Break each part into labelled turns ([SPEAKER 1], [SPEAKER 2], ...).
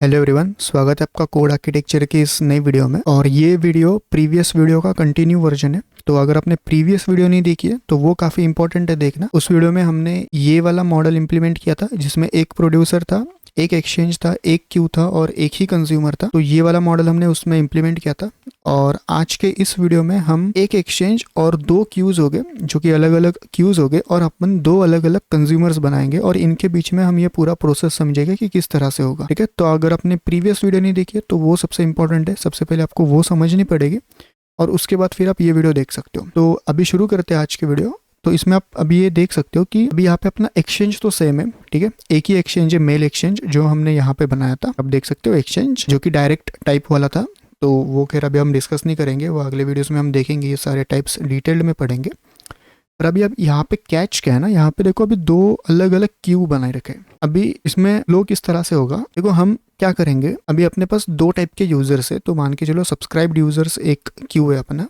[SPEAKER 1] Hello everyone, स्वागत है आपका कोड आर्किटेक्चर की इस नई वीडियो में। और ये वीडियो प्रीवियस वीडियो का कंटिन्यू वर्जन है। तो अगर आपने प्रीवियस वीडियो नहीं देखी है तो वो काफ़ी इंपॉर्टेंट है देखना। उस वीडियो में हमने ये वाला मॉडल इंप्लीमेंट किया था जिसमें एक प्रोड्यूसर था, एक एक्सचेंज था, एक क्यू था और एक ही कंज्यूमर था। तो ये वाला मॉडल हमने उसमें इंप्लीमेंट किया था। और आज के इस वीडियो में हम एक एक्सचेंज और दो क्यूज हो गए जो कि अलग अलग क्यूज हो गए, और अपन दो अलग अलग कंज्यूमर्स बनाएंगे और इनके बीच में हम ये पूरा प्रोसेस समझेंगे कि किस तरह से होगा। ठीक है, तो अगर आपने प्रीवियस वीडियो नहीं देखी है तो वो सबसे इंपॉर्टेंट है। सबसे पहले आपको वो समझनी पड़ेगी और उसके बाद फिर आप ये वीडियो देख सकते हो। तो अभी शुरू करते हैं आज के वीडियो। तो इसमें आप अभी ये देख सकते हो कि अभी यहाँ पे अपना एक्सचेंज तो सेम है। ठीक है, एक ही एक्सचेंज है, मेल एक्सचेंज, जो हमने यहाँ पे बनाया था। आप देख सकते हो एक्सचेंज जो कि डायरेक्ट टाइप वाला था। तो वो खैर अभी हम डिस्कस नहीं करेंगे, वो अगले वीडियोस में हम देखेंगे, ये सारे टाइप्स डिटेल्ड में पढ़ेंगे। पर अभी अब यहाँ पे कैच क्या है ना, यहाँ पे देखो अभी दो अलग अलग क्यू बनाए रखे हैं। अभी इसमें लो किस तरह से होगा, देखो हम क्या करेंगे। अभी अपने पास दो टाइप के यूजर्स है, तो मान के चलो सब्सक्राइब्ड यूजर्स एक क्यू है अपना,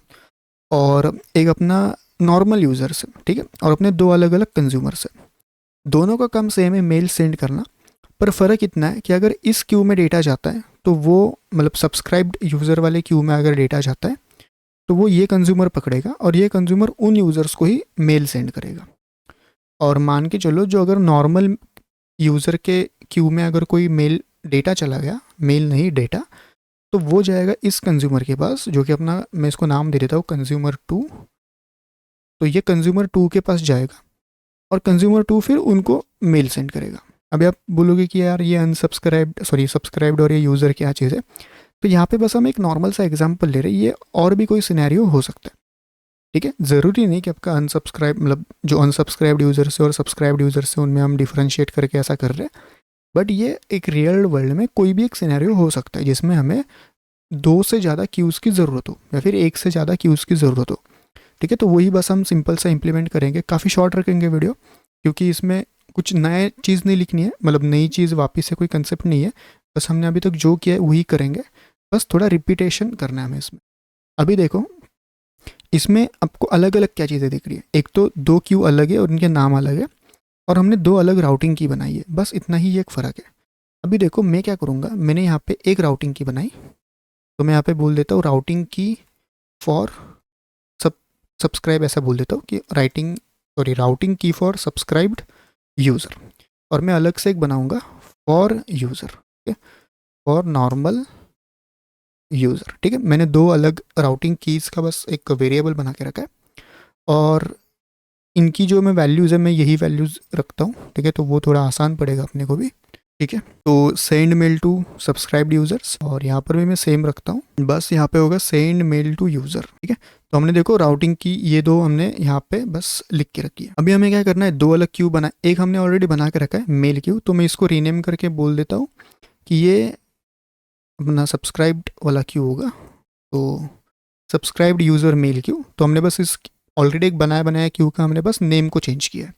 [SPEAKER 1] और एक अपना नॉर्मल यूजर्स है। ठीक है, और अपने दो अलग अलग कंज्यूमर्स है। दोनों का काम सेम है, मेल सेंड करना। पर फ़र्क इतना है कि अगर इस क्यू में डेटा जाता है तो वो मतलब सब्सक्राइब्ड यूज़र वाले क्यू में अगर डेटा जाता है तो वो ये कंज्यूमर पकड़ेगा और ये कंज्यूमर उन यूज़र्स को ही मेल सेंड करेगा। और मान के चलो जो अगर नॉर्मल यूज़र के क्यू में अगर कोई मेल डेटा चला गया, मेल नहीं डेटा, तो वो जाएगा इस कंज्यूमर के पास, जो कि अपना, मैं इसको नाम दे देता हूँ कंज्यूमर टू। तो ये कंज्यूमर टू के पास जाएगा और कंज्यूमर टू फिर उनको मेल सेंड करेगा। अभी आप बोलोगे कि यार ये सब्सक्राइब्ड और ये यूज़र क्या चीज़ है। तो यहाँ पे बस हम एक नॉर्मल सा एग्जांपल ले रहे हैं, ये और भी कोई सिनेरियो हो सकता है। ठीक है, ज़रूरी नहीं कि आपका अनसब्सक्राइब मतलब जो अनसब्सक्राइब्ड यूज़र से और सब्सक्राइब्ड यूज़र से उनमें हम डिफ्रेंशिएट करके ऐसा कर रहे हैं। बट ये एक रियल वर्ल्ड में कोई भी एक सिनेरियो हो सकता है जिसमें हमें दो से ज़्यादा क्यूज़ की ज़रूरत हो या फिर एक से ज़्यादा क्यूज़ की ज़रूरत हो। ठीक है, तो वही बस हम सिंपल सा इंप्लीमेंट करेंगे। काफ़ी शॉर्ट रखेंगे वीडियो, क्योंकि इसमें कुछ नए चीज़ नहीं लिखनी है, मतलब नई चीज़ वापस से कोई कंसेप्ट नहीं है। बस हमने अभी तक जो किया है वही करेंगे, बस थोड़ा रिपीटेशन करना है हमें इसमें। अभी देखो इसमें आपको अलग अलग क्या चीज़ें दिख रही है। एक तो दो क्यू अलग है और उनके नाम अलग है, और हमने दो अलग राउटिंग की बनाई है, बस इतना ही एक फ़र्क है। अभी देखो मैं क्या करूँगा, मैंने यहाँ पे एक राउटिंग की बनाई, तो मैं यहाँ पे बोल देता हूँ राउटिंग की फॉर सब्सक्राइब, ऐसा बोल देता हूँ कि राउटिंग की फॉर सब्सक्राइब्ड यूज़र। और मैं अलग से एक बनाऊंगा फॉर यूज़र, ठीक है, फॉर नॉर्मल यूज़र। ठीक है, मैंने दो अलग राउटिंग कीज़ का बस एक वेरिएबल बना के रखा है, और इनकी जो मैं वैल्यूज़ है मैं यही वैल्यूज़ रखता हूँ। ठीक है, तो वो थोड़ा आसान पड़ेगा अपने को भी। ठीक है, तो send mail to subscribed users, और यहाँ पर भी मैं सेम रखता हूँ, बस यहाँ पे होगा सेंड मेल टू यूज़र। ठीक है, तो हमने देखो राउटिंग की ये दो हमने यहाँ पे बस लिख के रखी है। अभी हमें क्या करना है, दो अलग क्यू बना, एक हमने ऑलरेडी बना के रखा है मेल क्यू, तो मैं इसको रीनेम करके बोल देता हूँ कि ये अपना सब्सक्राइब्ड वाला क्यू होगा। तो सब्सक्राइब्ड यूज़र मेल क्यू, तो हमने बस इस ऑलरेडी एक बनाया बनाया क्यू का हमने बस नेम को चेंज किया है।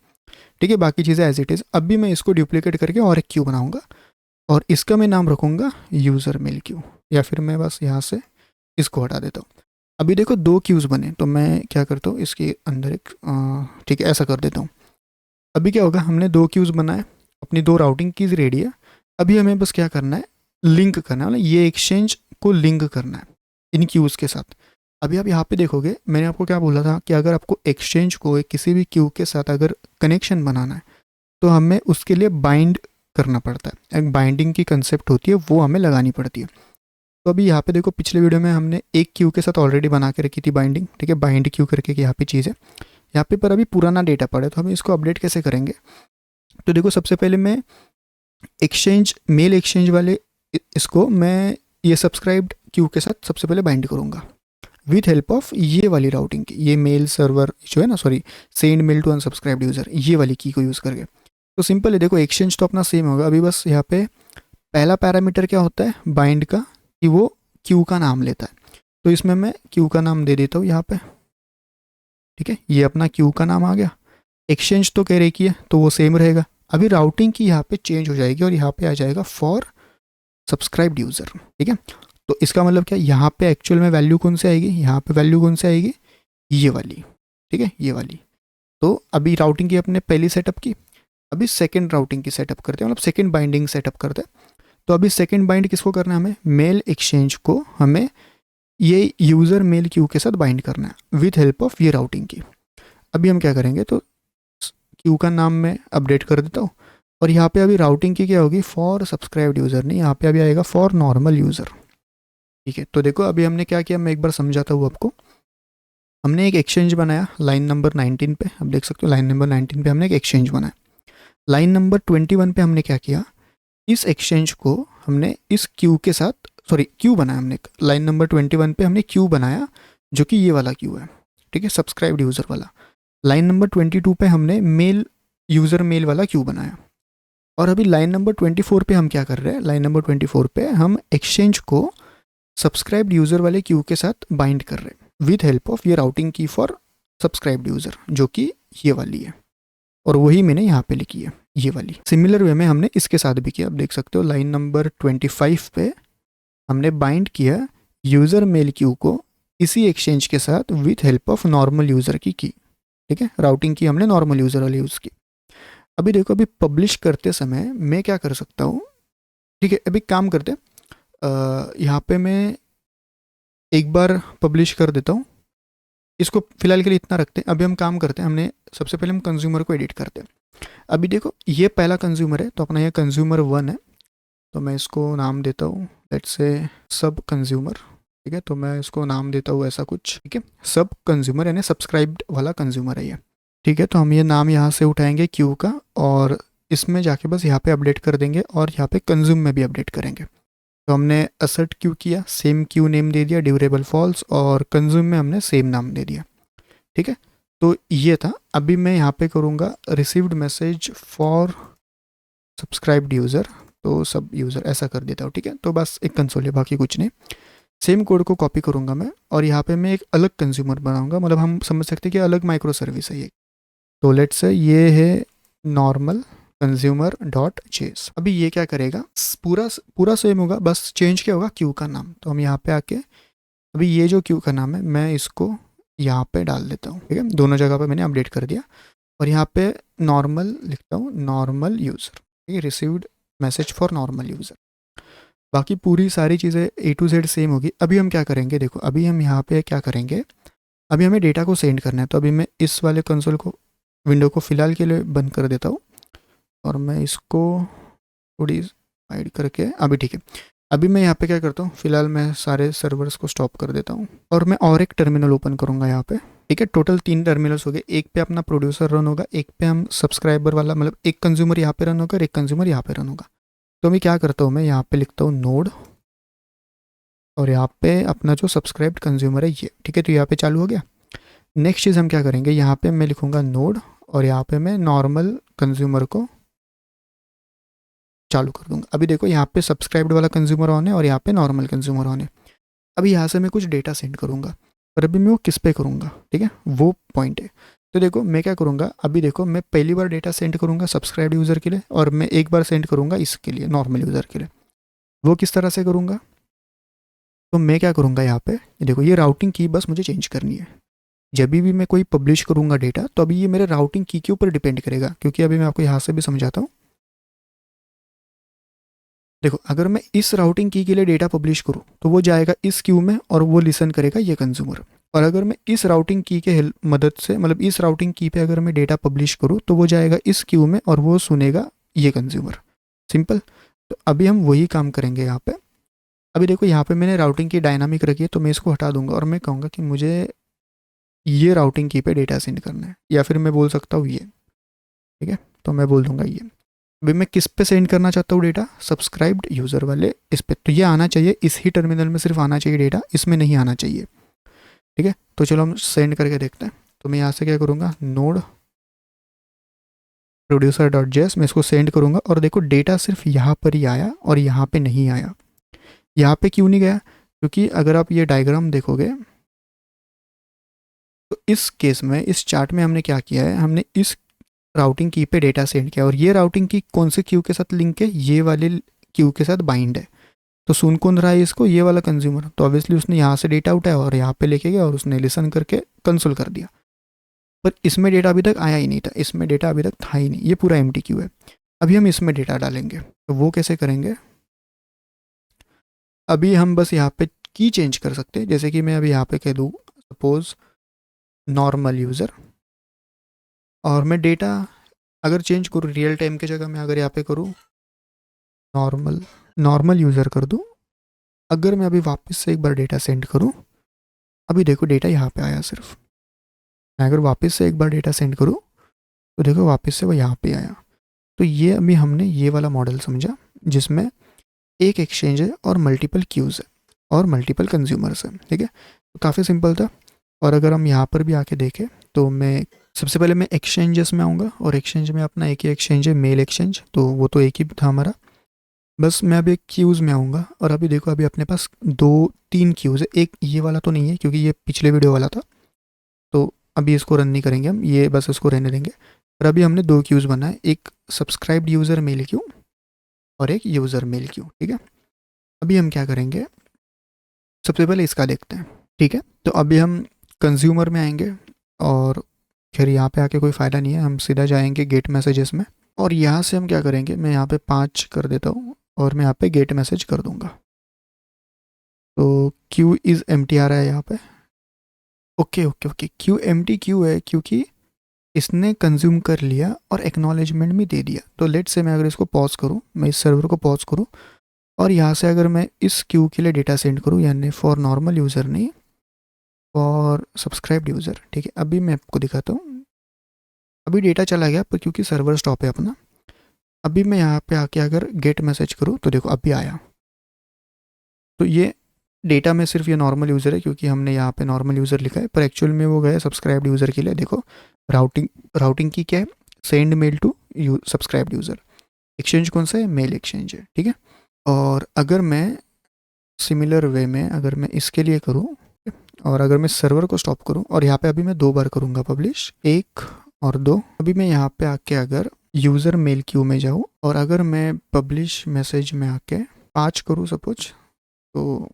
[SPEAKER 1] ठीक है, बाकी चीज़ें एज इट इज़। अब भी मैं इसको डुप्लीकेट करके और एक क्यू बनाऊंगा, और इसका मैं नाम रखूँगा यूज़र मेल क्यू, या फिर मैं बस यहाँ से इसको हटा देता हूँ। अभी देखो दो क्यूज़ बने, तो मैं क्या करता हूँ इसके अंदर एक ठीक है ऐसा कर देता हूँ। अभी क्या होगा, हमने दो क्यूज़ बनाए, अपनी दो राउटिंग कीज़ रेडी है। अभी हमें बस क्या करना है, लिंक करना है, मतलब ये एक्सचेंज को लिंक करना है इन क्यूज़ के साथ। अभी आप यहाँ पे देखोगे मैंने आपको क्या बोला था कि अगर आपको एक्सचेंज को किसी भी क्यू के साथ अगर कनेक्शन बनाना है तो हमें उसके लिए बाइंड करना पड़ता है। एक बाइंडिंग की कंसेप्ट होती है, वो हमें लगानी पड़ती है। तो अभी यहाँ पे देखो पिछले वीडियो में हमने एक क्यू के साथ ऑलरेडी बना के रखी थी बाइंडिंग। ठीक है, बाइंड क्यू करके यहाँ पे चीज़ है, यहाँ पे पर अभी पुराना डेटा पड़ा है, तो हम इसको अपडेट कैसे करेंगे। तो देखो सबसे पहले मैं एक्सचेंज मेल एक्सचेंज वाले इसको मैं ये सब्सक्राइब्ड क्यू के साथ सबसे पहले बाइंड करूँगा विथ हेल्प ऑफ ये वाली राउटिंग की, ये मेल सर्वर जो है ना, सेंड मेल टू अनसब्सक्राइब्ड यूज़र, ये वाली की को यूज़ करके। तो सिंपल है, देखो एक्सचेंज तो अपना सेम होगा। अभी बस यहाँ पे पहला पैरामीटर क्या होता है बाइंड का, कि वो क्यू का नाम लेता है। तो इसमें मैं क्यू का नाम दे देता हूँ यहाँ पे। ठीक है, ये अपना क्यू का नाम आ गया। एक्सचेंज तो कह रही की है तो वो सेम रहेगा। अभी राउटिंग की यहाँ पे चेंज हो जाएगी और यहाँ पे आ जाएगा फॉर सब्सक्राइब्ड यूज़र। ठीक है, तो इसका मतलब क्या, यहाँ पे एक्चुअल में वैल्यू कौन सी आएगी, यहाँ पे वैल्यू कौन सी आएगी, ये वाली। ठीक है, ये वाली। तो अभी राउटिंग की अपने पहली सेटअप की, अभी सेकंड राउटिंग की सेटअप करते हैं, मतलब सेकंड बाइंडिंग सेटअप करते हैं। तो अभी सेकंड बाइंड किसको करना है, हमें मेल एक्सचेंज को हमें ये यूज़र मेल क्यू के साथ बाइंड करना है विथ हेल्प ऑफ ये राउटिंग की। अभी हम क्या करेंगे, तो क्यू का नाम मैं अपडेट कर देता हूँ और यहाँ पे अभी राउटिंग की क्या होगी, फॉर सब्सक्राइब्ड यूज़र, नहीं यहाँ पे अभी आएगा फॉर नॉर्मल यूज़र। ठीक है, तो देखो अभी हमने क्या किया, मैं एक बार समझाता हूँ आपको। हमने एक एक्सचेंज बनाया लाइन नंबर 19 पे, आप देख सकते हो लाइन नंबर 19 पे हमने एक एक्सचेंज बनाया। लाइन नंबर 21 पे हमने क्या किया, इस एक्सचेंज को हमने इस क्यू के साथ, सॉरी क्यू बनाया हमने, लाइन नंबर 21 पे हमने क्यू बनाया जो कि ये वाला क्यू है, ठीक है, सब्सक्राइब्ड यूज़र वाला। लाइन नंबर 22 पे हमने मेल यूज़र मेल वाला क्यू बनाया। और अभी लाइन नंबर 24 पे हम क्या कर रहे हैं, लाइन नंबर 24 पे हम एक्सचेंज को सब्सक्राइब्ड यूज़र वाले क्यू के साथ बाइंड कर रहे हैं विथ हेल्प ऑफ ये राउटिंग की फॉर सब्सक्राइब्ड यूज़र जो कि ये वाली है, और वही मैंने यहाँ पे लिखी है ये वाली। सिमिलर वे में हमने इसके साथ भी किया, आप देख सकते हो लाइन नंबर 25 पे हमने बाइंड किया यूज़र मेल क्यू को इसी एक्सचेंज के साथ with help of normal user की। ठीक है, राउटिंग की हमने नॉर्मल यूज़र वाली यूज़ की। अभी देखो, अभी पब्लिश करते समय मैं क्या कर सकता हूँ, ठीक है, अभी काम करते यहाँ पे मैं एक बार पब्लिश कर देता हूँ, इसको फिलहाल के लिए इतना रखते हैं। अभी हम काम करते हैं, हमने सबसे पहले हम कंज्यूमर को एडिट करते हैं। अभी देखो ये पहला कंज्यूमर है, तो अपना ये कंज्यूमर 1 है, तो मैं इसको नाम देता हूँ लेट्स से सब कंज्यूमर। ठीक है, तो मैं इसको नाम देता हूँ ऐसा कुछ, ठीक है, सब कंज्यूमर यानी सब्सक्राइब्ड वाला कंज्यूमर है ये। ठीक है, तो हम ये नाम यहाँ से उठाएंगे क्यू का और इसमें जाके बस यहाँ पे अपडेट कर देंगे और यहाँ पे कंज्यूम में भी अपडेट करेंगे। तो हमने असर्ट क्यू किया, सेम क्यू नेम दे दिया ड्यूरेबल फॉल्स, और कंज्यूम में हमने सेम नाम दे दिया। ठीक है, तो ये था। अभी मैं यहाँ पे करूँगा received message for subscribed user, तो सब यूज़र ऐसा कर देता हूँ। ठीक है, तो बस एक कंसोल है, बाकी कुछ नहीं। सेम कोड को कॉपी करूँगा मैं और यहाँ पे मैं एक अलग कंज्यूमर बनाऊँगा, मतलब हम समझ सकते हैं कि अलग माइक्रो सर्विस है ये। तो लेट्स से ये है नॉर्मल कंज्यूमर डॉट जेस। अभी ये क्या करेगा, पूरा सेम होगा, बस चेंज क्या होगा, क्यू का नाम। तो हम यहाँ पे आके अभी ये जो क्यू का नाम है मैं इसको यहाँ पे डाल देता हूँ। ठीक है, दोनों जगह पे मैंने अपडेट कर दिया और यहाँ पे नॉर्मल लिखता हूँ, नॉर्मल यूज़र। ठीक है, received message for normal user. बाकी पूरी सारी चीज़ें A to Z सेम होगी। अभी हम क्या करेंगे, देखो अभी हम यहाँ पे क्या करेंगे, अभी हमें डेटा को सेंड करना है। तो अभी मैं इस वाले कंसोल को, विंडो को फ़िलहाल के लिए बंद कर देता हूँ और मैं इसको थोड़ी हाइड करके, अभी ठीक है। अभी मैं यहाँ पे क्या करता हूँ, फिलहाल मैं सारे सर्वर्स को स्टॉप कर देता हूँ और मैं और एक टर्मिनल ओपन करूँगा यहाँ पे। ठीक है, टोटल 3 टर्मिनल्स हो गए। एक पे अपना प्रोड्यूसर रन होगा, एक पे हम सब्सक्राइबर वाला, मतलब एक कंज्यूमर यहाँ पे रन होगा और एक कंज्यूमर यहाँ पे रन होगा। तो मैं क्या करता हूँ, मैं यहाँ पे लिखता हूँ नोड और यहाँ पे अपना जो सब्सक्राइब्ड कंज्यूमर है ये। ठीक है, तो यहाँ पे चालू हो गया। नेक्स्ट चीज़ हम क्या करेंगे, यहाँ पे मैं लिखूँगा नोड और यहाँ पे मैं नॉर्मल कंज्यूमर को चालू कर दूंगा। अभी देखो यहाँ पे सब्सक्राइब्ड वाला कंज्यूमर ऑन है और यहाँ पे नॉर्मल कंज्यूमर ऑन है। अभी यहाँ से मैं कुछ डेटा सेंड करूँगा, पर अभी मैं वो किस पे करूँगा, ठीक है, वो पॉइंट है। तो देखो मैं क्या करूँगा, अभी देखो मैं पहली बार डेटा सेंड करूँगा सब्सक्राइब्ड यूज़र के लिए और मैं एक बार सेंड करूँगा इसके लिए, नॉर्मल यूज़र के लिए। वो किस तरह से करूँगा, तो मैं क्या करूँगा, यहाँ पे देखो ये राउटिंग की बस मुझे चेंज करनी है। जब भी मैं कोई पब्लिश करूँगा डेटा, तो अभी ये मेरे राउटिंग की के ऊपर डिपेंड करेगा, क्योंकि अभी मैं आपको यहाँ से भी समझाता हूँ। देखो अगर मैं इस राउटिंग की के लिए डेटा पब्लिश करूँ तो वो जाएगा इस क्यू में और वो लिसन करेगा ये कंज्यूमर। और अगर मैं इस राउटिंग की के मदद से, मतलब इस राउटिंग की पे अगर मैं डेटा पब्लिश करूँ तो वो जाएगा इस क्यू में और वो सुनेगा ये कंज्यूमर। सिंपल। तो अभी हम वही काम करेंगे यहाँ पे। अभी देखो यहाँ पे मैंने राउटिंग की डायनामिक रखी है, तो मैं इसको हटा दूंगा और मैं कहूँगा कि मुझे ये राउटिंग की पे डेटा सेंड करना है, या फिर मैं बोल सकता हूँ ये। ठीक है, तो मैं बोल दूंगा ये। अभी मैं किस पे सेंड करना चाहता हूँ डेटा, सब्सक्राइब्ड यूज़र वाले इस पे। तो ये आना चाहिए, इस ही टर्मिनल में सिर्फ आना चाहिए डेटा, इसमें नहीं आना चाहिए। ठीक है, तो चलो हम सेंड करके देखते हैं। तो मैं यहाँ से क्या करूँगा, नोड प्रोड्यूसर डॉट जेएस, मैं इसको सेंड करूँगा और देखो डेटा सिर्फ यहाँ पर ही आया और यहाँ पे नहीं आया। यहाँ पे क्यों नहीं गया, क्योंकि अगर आप ये डायग्राम देखोगे तो इस केस में, इस चार्ट में हमने क्या किया है, हमने इस राउटिंग की पे डेटा सेंड किया और ये राउटिंग की कौन से क्यू के साथ लिंक है, ये वाले क्यू के साथ बाइंड है। तो सुन कौन रहा है इसको, ये वाला कंज्यूमर। तो ऑब्वियसली उसने यहाँ से डेटा उठाया और यहाँ पे लेके गया और उसने लिसन करके कंसोल कर दिया। पर इसमें डेटा अभी तक आया ही नहीं था, इसमें डेटा अभी तक था ही नहीं, ये पूरा एम्प्टी क्यू है। अभी हम इसमें डेटा डालेंगे, तो वो कैसे करेंगे, अभी हम बस यहाँ पे की चेंज कर सकते हैं, जैसे कि मैं अभी यहाँ पे कह दूँ सपोज नॉर्मल यूज़र, और मैं डेटा अगर चेंज करूँ रियल टाइम की जगह मैं अगर यहाँ पे करूँ नॉर्मल नॉर्मल यूज़र कर दूँ, अगर मैं अभी वापस से एक बार डेटा सेंड करूँ, अभी देखो डेटा यहाँ पे आया सिर्फ। मैं अगर वापस से एक बार डेटा सेंड करूँ तो देखो वापस से वो यहाँ पे आया। तो ये अभी हमने ये वाला मॉडल समझा जिसमें एक एक्सचेंज है और मल्टीपल क्यूज़ है और मल्टीपल कंज्यूमर्स है। ठीक है, तो काफ़ी सिंपल था। और अगर हम यहाँ पर भी आके देखें तो मैं सबसे पहले मैं एक्सचेंजेस में आऊँगा, और एक्सचेंज में अपना एक ही एक्सचेंज है मेल एक्सचेंज, तो वो तो एक ही था हमारा। बस मैं अभी एक क्यूज़ में आऊँगा, और अभी देखो अभी अपने पास 2-3 क्यूज़ है। एक ये वाला तो नहीं है क्योंकि ये पिछले वीडियो वाला था, तो अभी इसको रन नहीं करेंगे हम, ये बस इसको रहने देंगे। और अभी हमने 2 क्यूज़ बनाए, एक सब्सक्राइब्ड यूज़र मेल क्यू और एक यूज़र मेल क्यू। ठीक है, अभी हम क्या करेंगे, सबसे पहले इसका देखते हैं। ठीक है, तो अभी हम कंज्यूमर में आएंगे, और खैर यहाँ पे आके कोई फ़ायदा नहीं है, हम सीधा जाएंगे गेट मैसेजेस में, और यहाँ से हम क्या करेंगे, मैं यहाँ पे 5 कर देता हूँ और मैं यहाँ पे गेट मैसेज कर दूंगा। तो क्यू इज़ एम्प्टी आ रहा है यहाँ पे। Okay okay okay, Q empty Q है क्योंकि इसने कंज्यूम कर लिया और एक्नॉलेजमेंट भी दे दिया। तो लेट से मैं अगर इसको पॉज करूँ, मैं इस सर्वर को पॉज करूँ, और यहाँ से अगर मैं इस क्यू के लिए डेटा सेंड करूँ, यानी फॉर नॉर्मल यूज़र नहीं, फॉर सब्सक्राइब्ड यूज़र। ठीक है, अभी मैं आपको दिखाता हूँ। अभी डेटा चला गया पर क्योंकि सर्वर स्टॉप है अपना। अभी मैं यहाँ पे आके अगर गेट मैसेज करूँ तो देखो अभी आया। तो ये डेटा में सिर्फ ये नॉर्मल यूज़र है क्योंकि हमने यहाँ पे नॉर्मल यूज़र लिखा है, पर एक्चुअल में वो गया सब्सक्राइब्ड यूज़र के लिए। देखो राउटिंग की क्या है, send mail to subscribed user. Exchange कौन सा है, मेल एक्सचेंज है। ठीक है, और अगर मैं सिमिलर वे में अगर मैं इसके लिए करूँ, और अगर मैं सर्वर को स्टॉप करूँ, और यहाँ पे अभी मैं 2 बार करूँगा पब्लिश, 1 और 2। अभी मैं यहाँ पे आके अगर यूज़र मेल क्यू में जाऊँ, और अगर मैं पब्लिश मैसेज में आके 5 करूँ सपोज, तो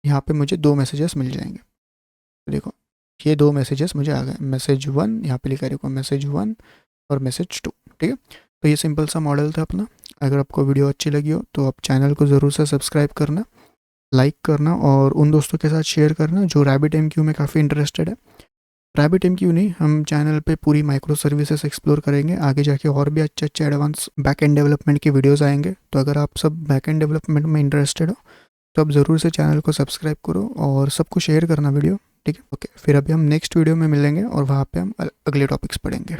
[SPEAKER 1] यहाँ पे मुझे 2 मैसेजेस मिल जाएंगे। तो देखो ये 2 मैसेजेस मुझे आ गए, मैसेज 1 यहाँ पे लिखा है, मैसेज 1 और मैसेज 2। ठीक है, तो ये सिंपल सा मॉडल था अपना। अगर आपको वीडियो अच्छी लगी हो तो आप चैनल को ज़रूर से सब्सक्राइब करना, लाइक करना, और उन दोस्तों के साथ शेयर करना जो रैबिट एमक्यू में काफ़ी इंटरेस्टेड है। रैबिट एमक्यू नहीं, हम चैनल पे पूरी माइक्रो सर्विसेज एक्सप्लोर करेंगे आगे जाके, और भी अच्छे अच्छे एडवांस बैक एंड डेवलपमेंट की वीडियोस आएंगे। तो अगर आप सब बैक एंड डेवलपमेंट में इंटरेस्टेड हो तो आप ज़रूर से चैनल को सब्सक्राइब करो और सबको शेयर करना वीडियो। ठीक है, ओके, फिर अभी हम नेक्स्ट वीडियो में मिलेंगे और वहाँ पे हम अगले टॉपिक्स पढ़ेंगे।